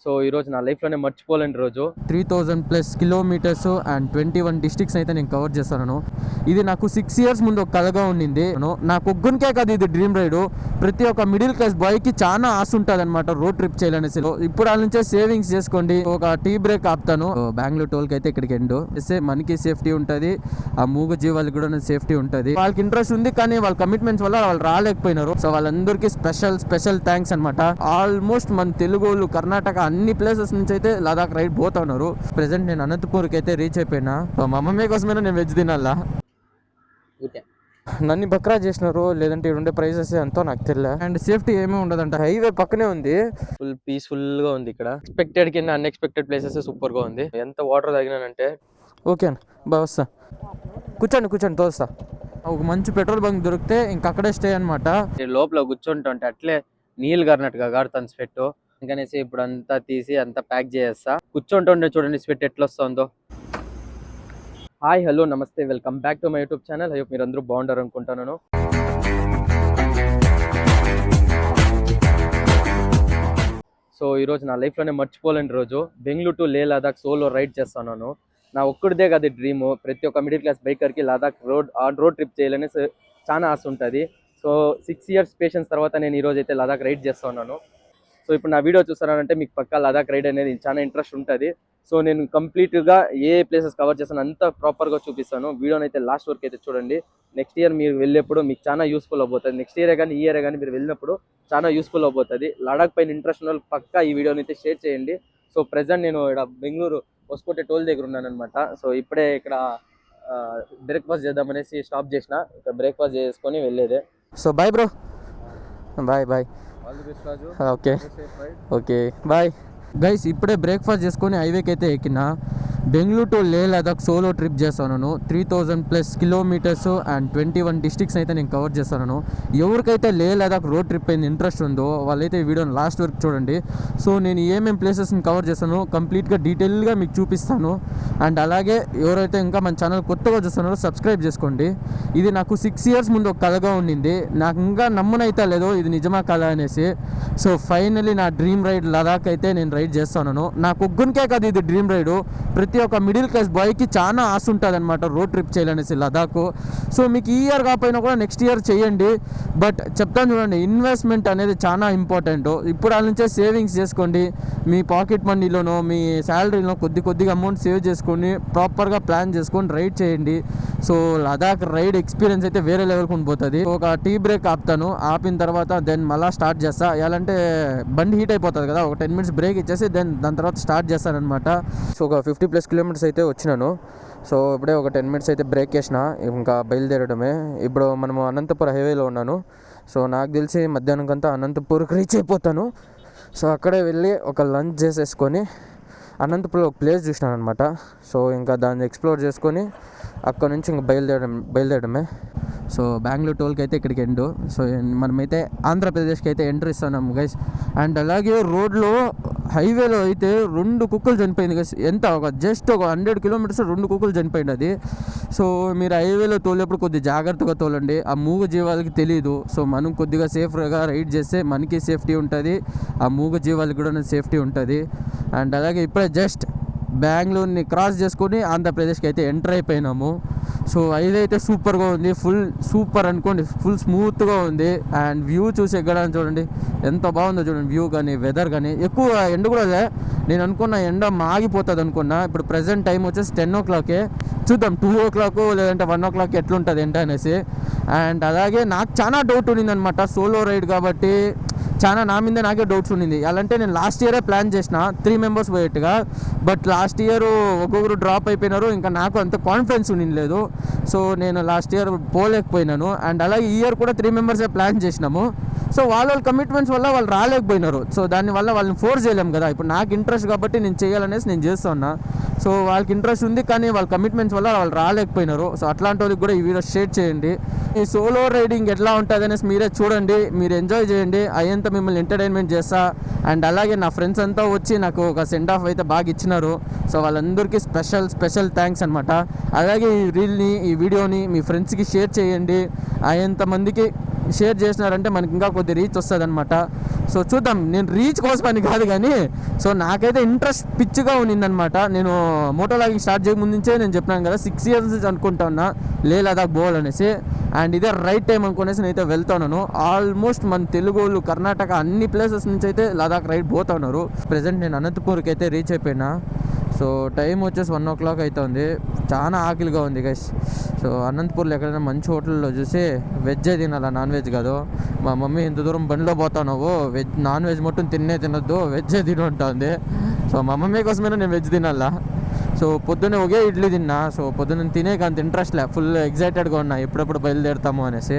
So ఈరోజు నా లైఫ్లోనే మర్చిపోలేని రోజు. 3000+ కిలోమీటర్స్ అండ్ 21 డిస్ట్రిక్ట్స్ అయితే నేను కవర్ చేస్తాను. ఇది నాకు 6 years ముందు ఒక కలగా ఉండింది. నాకు ఒక్కనికే కాదు ఇది డ్రీమ్ రైడ్. ప్రతి ఒక్క మిడిల్ క్లాస్ బాయ్కి చాలా ఆశ ఉంటుంది అనమాట రోడ్ ట్రిప్ చేయాలనేసి. ఇప్పుడు వాళ్ళ నుంచే సేవింగ్స్ చేసుకోండి. ఒక టీ బ్రేక్ ఆపుతాను. బెంగళూరు టోల్కి అయితే ఇక్కడికి ఎండు చేస్తే మనకి సేఫ్టీ ఉంటుంది, ఆ మూగ జీవాలకి కూడా సేఫ్టీ ఉంటుంది. వాళ్ళకి ఇంట్రెస్ట్ ఉంది కానీ వాళ్ళ కమిట్మెంట్స్ వల్ల వాళ్ళు రాలేకపోయినారు. సో వాళ్ళందరికీ స్పెషల్ థ్యాంక్స్ అనమాట. ఆల్మోస్ట్ మన తెలుగు వాళ్ళు కర్ణాటక అన్ని ప్లేసెస్ నుంచి అయితే లదాఖ్ రైడ్ పోతా ఉన్నారు. ప్రెసెంట్ నేను అనంతపూర్కి అయితే రీచ్ అయిపోయినా. మా మమ్మీ కోసమైనా నేను వెజ్ తినాలా. నన్ను బక్రా చేసినారు, లేదంటే ఉండే ప్రైసెస్ ఎంతో నాకు తెలియదు. అండ్ సేఫ్టీ ఏమీ ఉండదంట. హైవే పక్కనే ఉంది, ఫుల్ పీస్ఫుల్ గా ఉంది ఇక్కడ. ఎక్స్పెక్టెడ్ కింద అన్ఎక్స్పెక్టెడ్ ప్లేసెస్ సూపర్ గా ఉంది. ఎంత వాటర్ తాగినానంటే ఓకే అన్న బా వస్తా. కూర్చోండి తోస్తా. ఒక మంచి పెట్రోల్ బంక్ దొరికితే ఇంకా అక్కడే స్టే అనమాట. లోపల కూర్చుంటుంటే అట్లే నీళ్ళు గారినట్టుగా గాడుతాను స్వెట్. ఇంకనేసి ఇప్పుడు అంతా తీసి అంతా ప్యాక్ చేసేస్తా. కూర్చుంటుండే చూడండి స్వెట్ ఎట్లా వస్తుందో. హాయ్ హలో నమస్తే, welcome back to my YouTube channel. అయ్యో మీరు అందరూ బాగుంటారు అనుకుంటున్నాను. సో ఈరోజు నా లైఫ్లోనే మర్చిపోలేని రోజు. బెంగళూరు టు లే లదాఖ్ సోలో రైడ్ చేస్తున్నాను. నా ఒక్కడిదే కదా డ్రీమ్. ప్రతి ఒక్క మిడిల్ క్లాస్ బైకర్కి లదాఖ్ రోడ్ ట్రిప్ చేయాలని చాలా ఆశ ఉంటుంది. సో 6 years పేషెన్స్ తర్వాత నేను ఈరోజు అయితే లదాఖ్ రైడ్ చేస్తున్నాను. సో ఇప్పుడు నా వీడియో చూస్తానంటే మీకు పక్కా లదాఖ్ రైడ్ అనేది చాలా ఇంట్రెస్ట్ ఉంటుంది. సో నేను కంప్లీట్గా ఏ ప్లేసెస్ కవర్ చేస్తాను అంతా ప్రాపర్గా చూపిస్తాను. వీడియోని అయితే లాస్ట్ వరకు అయితే చూడండి. నెక్స్ట్ ఇయర్ మీరు వెళ్ళేప్పుడు మీకు చాలా యూస్ఫుల్ అవబోతుంది. నెక్స్ట్ ఇయరే కానీ ఈ ఇయరే కానీ మీరు వెళ్ళినప్పుడు చాలా యూస్ఫుల్ అవబోతుంది. లడాక్ పైన ఇంట్రెస్ట్ ఉన్న వాళ్ళు పక్కా ఈ వీడియోని అయితే షేర్ చేయండి. సో ప్రెజెంట్ నేను ఇక్కడ బెంగళూరు హొస్కోటె టోల్ దగ్గర ఉన్నాను అనమాట. సో ఇప్పుడే ఇక్కడ బ్రేక్ఫాస్ట్ చేద్దామనేసి స్టాప్ చేసిన. ఇక్కడ బ్రేక్ఫాస్ట్ చేసుకొని వెళ్ళేదే. So bye bro, bye. Okay bye guys. ఇప్పుడే బ్రేక్ఫాస్ట్ చేసుకొని హైవేకి అయితే ఎక్కిన. బెంగళూరు టు లే లదాఖ్ సోలో ట్రిప్ చేస్తాను. 3000+ కిలోమీటర్స్ అండ్ 21 డిస్ట్రిక్ట్స్ అయితే నేను కవర్ చేస్తాను. ఎవరికైతే లే లదాఖ్ రోడ్ ట్రిప్ అయింది ఇంట్రెస్ట్ ఉందో వాళ్ళైతే ఈ వీడియోని లాస్ట్ వరకు చూడండి. సో నేను ఏమేమి ప్లేసెస్ని కవర్ చేస్తానో కంప్లీట్గా డీటెయిల్గా మీకు చూపిస్తాను. అండ్ అలాగే ఎవరైతే ఇంకా మన ఛానల్ కొత్తగా చూస్తున్నారో సబ్స్క్రైబ్ చేసుకోండి. ఇది నాకు 6 years ముందు ఒక కలగా ఉండింది. నాకు ఇంకా నమ్మనైతే లేదు ఇది నిజమా కళ అనేసి. సో ఫైనలీ నా డ్రీమ్ రైడ్ లదాఖ్ అయితే నేను రైడ్ చేస్తున్నాను. నాకు ఒక్కనికే కాదు ఇది డ్రీమ్ రైడ్. ప్రతి ఒక్క మిడిల్ క్లాస్ బాయ్కి చాలా ఆశ ఉంటుంది అనమాట రోడ్ ట్రిప్ చేయాలనేసి లదాఖ్. సో మీకు ఈ ఇయర్ కాకపోయినా కూడా నెక్స్ట్ ఇయర్ చేయండి. బట్ చెప్తాను చూడండి, ఇన్వెస్ట్మెంట్ అనేది చాలా ఇంపార్టెంట్. ఇప్పుడు వాళ్ళ నుంచే సేవింగ్స్ చేసుకోండి. మీ పాకెట్ మనీలోనో మీ శాలరీలో కొద్దిగా అమౌంట్ సేవ్ చేసుకొని ప్రాపర్గా ప్లాన్ చేసుకొని రైడ్ చేయండి. సో లదాఖ్ రైడ్ ఎక్స్పీరియన్స్ అయితే వేరే లెవెల్కి ఉండిపోతుంది. ఒక టీ బ్రేక్ ఆపుతాను. ఆపిన తర్వాత దెన్ మళ్ళీ స్టార్ట్ చేస్తా. ఎలాంటే బండి హీట్ అయిపోతుంది కదా, ఒక 10 minutes బ్రేక్ ఇచ్చేసి దాని తర్వాత స్టార్ట్ చేస్తానమాట. సో ఒక 50+ కిలోమీటర్స్ అయితే వచ్చినాను. సో ఇప్పుడే ఒక 10 minutes అయితే బ్రేక్ చేసిన, ఇంకా బయలుదేరడమే. ఇప్పుడు మనము అనంతపురం హైవేలో ఉన్నాను. సో నాకు తెలిసి మధ్యాహ్నం కంతా అనంతపూర్కి రీచ్ అయిపోతాను. సో అక్కడే వెళ్ళి ఒక లంచ్ చేసేసుకొని అనంతపురంలో ఒక ప్లేస్ చూసినాను అనమాట. సో ఇంకా దాన్ని ఎక్స్ప్లోర్ చేసుకొని అక్కడ నుంచి ఇంకా బయలుదేరడమే. సో బెంగళూరు టోల్కి అయితే ఇక్కడికి ఎండు. సో మనమైతే ఆంధ్రప్రదేశ్కి అయితే ఎంట్రీ ఇస్తున్నాము గైస్. అండ్ అలాగే రోడ్లో హైవేలో అయితే 2 కుక్కలు చనిపోయింది గైస్. ఎంత జస్ట్ ఒక 100 kilometers 2 కుక్కలు చనిపోయింది అది. సో మీరు హైవేలో తోలేప్పుడు కొద్దిగా జాగ్రత్తగా తోలండి. ఆ మూగ జీవాలకి తెలియదు. సో మనం కొద్దిగా సేఫ్గా రైడ్ చేస్తే మనకి సేఫ్టీ ఉంటుంది, ఆ మూగ జీవాలకి కూడా సేఫ్టీ ఉంటుంది. అండ్ అలాగే ఇప్పుడే జస్ట్ బెంగళూరుని క్రాస్ చేసుకొని ఆంధ్రప్రదేశ్కి అయితే ఎంటర్ అయిపోయినాము. సో ఇదైతే సూపర్గా ఉంది, ఫుల్ సూపర్ అనుకోండి, ఫుల్ స్మూత్గా ఉంది. అండ్ వ్యూ చూసి ఎక్కడానికి చూడండి ఎంత బాగుందో చూడండి. వ్యూ కానీ వెదర్ కానీ ఎక్కువ ఎండ కూడా లే. నేను అనుకున్న ఎండ మాగిపోతుంది అనుకున్నా. ఇప్పుడు ప్రజెంట్ టైం వచ్చేసి 10 o'clock. చూద్దాం 2 o'clock లేదంటే 1 o'clock ఎట్లుంటుంది ఎండ అనేసి. అండ్ అలాగే నాకు చాలా డౌట్ ఉండింది అనమాట, సోలో రైడ్ కాబట్టి చాలా నా మీద నాకే డౌట్స్ ఉండింది. ఎలా అంటే నేను లాస్ట్ ఇయరే ప్లాన్ చేసిన 3 members పోయేట్టుగా. బట్ లాస్ట్ ఇయర్ ఒక్కొక్కరు డ్రాప్ అయిపోయినారు, ఇంకా నాకు అంత కాన్ఫిడెన్స్ ఉండలేదు. సో నేను లాస్ట్ ఇయర్ పోలేకపోయినాను. అండ్ అలాగే ఈ ఇయర్ కూడా 3 members ప్లాన్ చేసినాము. సో వాళ్ళ కమిట్మెంట్స్ వల్ల వాళ్ళు రాలేకపోయినారు. సో దానివల్ల వాళ్ళని ఫోర్స్ చేయలేము కదా. ఇప్పుడు నాకు ఇంట్రెస్ట్ కాబట్టి నేను చేయాలనేసి నేను చేస్తూ ఉన్నా. సో వాళ్ళకి ఇంట్రెస్ట్ ఉంది కానీ వాళ్ళ కమిట్మెంట్స్ వల్ల వాళ్ళు రాలేకపోయినారు. సో అట్లాంటి వాళ్ళకి కూడా ఈ వీడియో షేర్ చేయండి. ఈ సోలో రైడింగ్ ఎట్లా ఉంటుంది అనేసి మీరే చూడండి, మీరు ఎంజాయ్ చేయండి. అయ్యంతా మిమ్మల్ని ఎంటర్టైన్మెంట్ చేస్తా. అండ్ అలాగే నా ఫ్రెండ్స్ అంతా వచ్చి నాకు ఒక సెండ్ ఆఫ్ అయితే బాగా ఇచ్చినారు. సో వాళ్ళందరికీ స్పెషల్ థ్యాంక్స్ అనమాట. అలాగే ఈ రీల్ని ఈ వీడియోని మీ ఫ్రెండ్స్కి షేర్ చేయండి. అయ్యంత మందికి షేర్ చేసినారంటే మనకి ఇంకా కొద్ది రీచ్ వస్తుంది అనమాట. సో చూద్దాం, నేను రీచ్ కోసమని కాదు కానీ సో నాకైతే ఇంట్రెస్ట్ పిచ్చిగా ఉన్నిందనమాట. నేను మోటో లాగింగ్ స్టార్ట్ చేయక నుంచే నేను చెప్పినాను కదా 6 years నుంచి అనుకుంటా ఉన్నా లే లదాఖ్ పోవాలనేసి. అండ్ ఇదే రైట్ టైం అనుకునేసి నేనైతే వెళ్తున్నాను. ఆల్మోస్ట్ మన తెలుగు వాళ్ళు కర్ణాటక అన్ని ప్లేసెస్ నుంచి అయితే లదాఖ్ రైడ్ పోతున్నారు. ప్రజెంట్ నేను అనంతపూర్కి అయితే రీచ్ అయిపోయినా. సో టైం వచ్చేసి 1 o'clock అవుతుంది. చాలా ఆకలిగా ఉంది గైస్. సో అనంతపూర్లో ఎక్కడైనా మంచి హోటల్లో చూసి వెజ్జే తినాలా, నాన్ వెజ్ కాదు. మా మమ్మీ ఇంత దూరం బండిలో పోతున్నావు, వెజ్ నాన్ వెజ్ మొత్తం తినొద్దు, వెజ్జే తిని ఉంటుంది. సో మా మమ్మీ కోసమైనా నేను వెజ్ తినాలా. సో పొద్దున్నే ఒకే ఇడ్లీ తిన్నా. సో పొద్దున్న తినేక అంత ఇంట్రెస్ట్ లే, ఫుల్ ఎగ్జైటెడ్గా ఉన్నా ఎప్పుడెప్పుడు బయలుదేరుతాము అనేసి.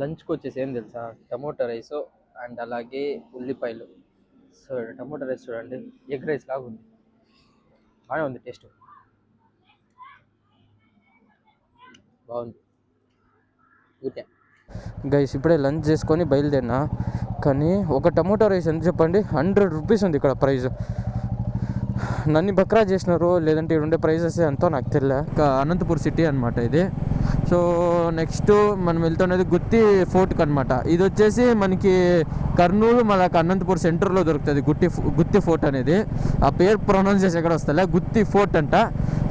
లంచ్కి వచ్చేసి ఏం తెలుసా, టమోటా రైస్ అండ్ అలాగే ఉల్లిపాయలు. సో టమోటా రైస్ చూడండి, ఎగ్ రైస్ లాగా ఉంది, బాగానే ఉంది, టేస్ట్ బాగుంది. ఓకే గైస్ ఇప్పుడే లంచ్ చేసుకొని బయలుదేరినా. కానీ ఒక టమోటా రైస్ ఎంత చెప్పండి, 100 rupees ఉంది ఇక్కడ ప్రైస్. నన్ను బక్రా చేసినారు, లేదంటే ఇక్కడ ఉండే ప్రైజెస్ ఎంతో నాకు తెలియదు. ఇంకా అనంతపూర్ సిటీ అనమాట ఇది. సో నెక్స్ట్ మనం వెళ్తున్నది గుత్తి ఫోర్ట్కి అనమాట. ఇది వచ్చేసి మనకి కర్నూలు మనకు అనంతపూర్ సెంటర్లో దొరుకుతుంది గుత్తి ఫోర్ట్ అనేది. ఆ పేరు ప్రొనౌన్స్ చేసి ఎక్కడ వస్తలే, గుత్తి ఫోర్ట్ అంట.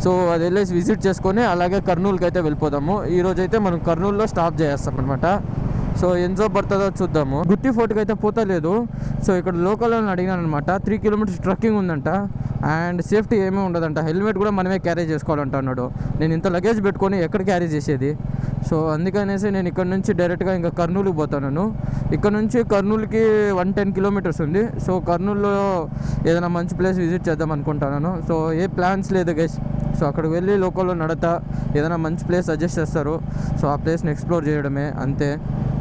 సో అది వెళ్ళేసి విజిట్ చేసుకొని అలాగే కర్నూలుకి అయితే వెళ్ళిపోదాము. ఈరోజు అయితే మనం కర్నూలులో స్టాప్ చేస్తాం అనమాట. సో ఎంతో పడుతుందో చూద్దాము. గుత్తి ఫోర్ట్కి అయితే పోతలేదు. సో ఇక్కడ లోకల్లో అడిగినాను అనమాట. 3 kilometers ట్రక్కింగ్ ఉందంట. అండ్ సేఫ్టీ ఏమీ ఉండదంట, హెల్మెట్ కూడా మనమే క్యారీ చేసుకోవాలంట అన్నాడు. నేను ఇంత లగేజ్ పెట్టుకొని ఎక్కడ క్యారీ చేసేది. సో అందుకనేసి నేను ఇక్కడ నుంచి డైరెక్ట్గా ఇంకా కర్నూలుకి పోతాను. ఇక్కడ నుంచి కర్నూలుకి 110 kilometers ఉంది. సో కర్నూలులో ఏదైనా మంచి ప్లేస్ విజిట్ చేద్దాం అనుకుంటున్నాను. సో ఏ ప్లాన్స్ లేదు గైస్. సో అక్కడికి వెళ్ళి లోకల్లో నడతా ఏదైనా మంచి ప్లేస్ సజెస్ట్ చేస్తారు. సో ఆ ప్లేస్ని ఎక్స్ప్లోర్ చేయడమే అంతే.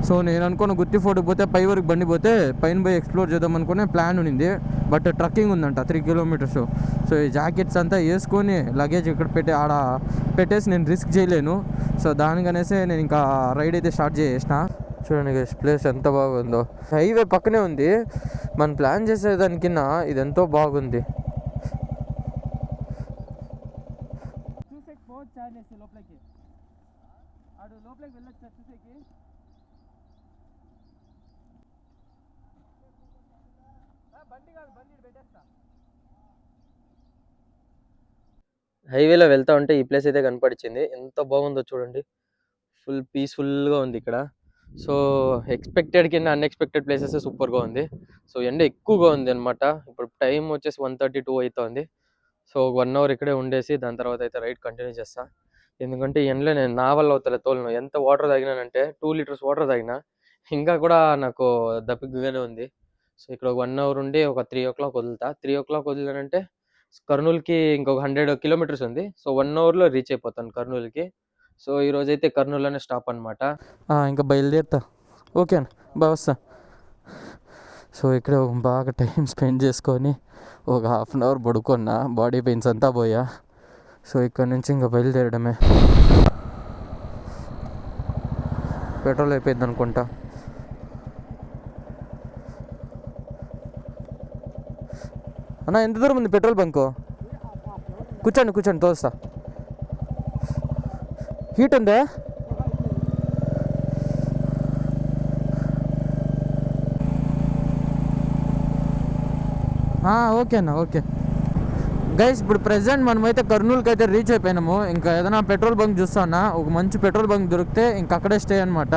సో నేను అనుకున్న గుత్తి ఫోర్ట్కి పోతే పై వరకు బండి పోతే పైన పోయి ఎక్స్ప్లోర్ చేద్దాం అనుకునే ప్లాన్ ఉంది. బట్ ట్రక్కింగ్ ఉందంట 3 kilometers. సో ఈ జాకెట్స్ అంతా వేసుకొని లగేజ్ ఇక్కడ ఆడ పెట్టేసి నేను రిస్క్ చేయలేను. సో దానికనేసి నేను ఇంకా రైడ్ అయితే స్టార్ట్ చేసిన. చూడండి గైస్, ప్లేస్ ఎంత బాగుందో. హైవే పక్కనే ఉంది. మనం ప్లాన్ చేసేదానికన్నా ఇది ఎంతో బాగుంది. హైవేలో వెళ్తా ఉంటే ఈ ప్లేస్ అయితే కనపడిచింది. ఎంత బాగుందో చూడండి, ఫుల్ పీస్ఫుల్గా ఉంది ఇక్కడ. సో ఎక్స్పెక్టెడ్ కింద అన్ఎక్స్పెక్టెడ్ ప్లేసెస్ సూపర్గా ఉంది. సో ఎండ ఎక్కువగా ఉంది అనమాట. ఇప్పుడు టైం వచ్చేసి 1:32 అవుతుంది. సో 1 hour ఇక్కడే ఉండేసి దాని తర్వాత అయితే రైడ్ కంటిన్యూ చేస్తా. ఎందుకంటే ఈ ఎండలో నేను నా వల్ల అవుతలే తోలను. ఎంత వాటర్ తాగినానంటే 2 liters వాటర్ తాగినా, ఇంకా కూడా నాకు దప్పికగానే ఉంది. సో ఇక్కడ 1 hour ఉండి ఒక 3 o'clock వదులుతా. 3 o'clock వదిలినానంటే కర్నూలుకి ఇంకొక 100 kilometers ఉంది. సో 1 hourలో రీచ్ అయిపోతాను కర్నూలుకి. సో ఈరోజైతే కర్నూలులోనే స్టాప్ అనమాట. ఇంకా బయలుదేరుతా. ఓకే అన్న, బాగా వస్తా. సో ఇక్కడ బాగా టైం స్పెండ్ చేసుకొని ఒక 1/2 hour పడుకున్నా, బాడీ పెయిన్స్ అంతా పోయా. సో ఇక్కడ నుంచి ఇంకా బయలుదేరడమే. పెట్రోల్ అయిపోయింది అనుకుంటా. అన్న ఎంత దూరం ఉంది పెట్రోల్ బంకు? కూర్చోండి తోస్తా. హీట్ ఉందా? ఓకే అన్న, ఓకే. గైస్ ఇప్పుడు ప్రెసెంట్ మనమైతే కర్నూలుకి అయితే రీచ్ అయిపోయినాము. ఇంకా ఏదైనా పెట్రోల్ బంక్ చూస్తానా, ఒక మంచి పెట్రోల్ బంక్ దొరికితే ఇంక అక్కడే స్టే అనమాట.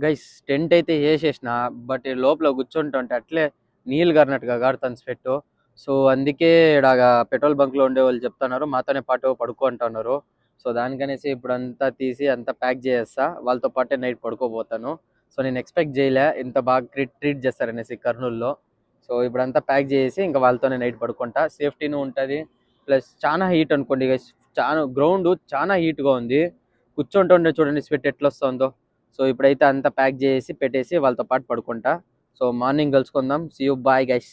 గైస్ టెంట్ అయితే వేసేసిన, బట్ లోపల కూర్చుంటుంటే అట్లే నీళ్ళు గారినట్టుగా గారుతాను స్వెట్. సో అందుకే ఇలాగా పెట్రోల్ బంక్లో ఉండే వాళ్ళు చెప్తున్నారు మాతోనే పాటు పడుకో అంటున్నారు. సో దానికనేసి ఇప్పుడు అంతా తీసి అంతా ప్యాక్ చేసేస్తా, వాళ్ళతో పాటే నైట్ పడుకోబోతాను. సో నేను ఎక్స్పెక్ట్ చేయలే ఇంత బాగా ట్రీట్ చేస్తారనేసి కర్నూలులో. సో ఇప్పుడు అంతా ప్యాక్ చేసి ఇంకా వాళ్ళతోనే నైట్ పడుకుంటా. సేఫ్టీను ఉంటుంది, ప్లస్ చాలా హీట్ అనుకోండి గైస్. చాలా గ్రౌండ్ చాలా హీట్గా ఉంది. కూర్చుంటుండే చూడండి స్వెట్ ఎట్లా వస్తుందో. సో ఇప్పుడైతే అంతా ప్యాక్ చేసి పెట్టేసి వాళ్ళతో పాటు పడుకుంటా. సో మార్నింగ్ కలుసుకుందాం. See you, bye guys.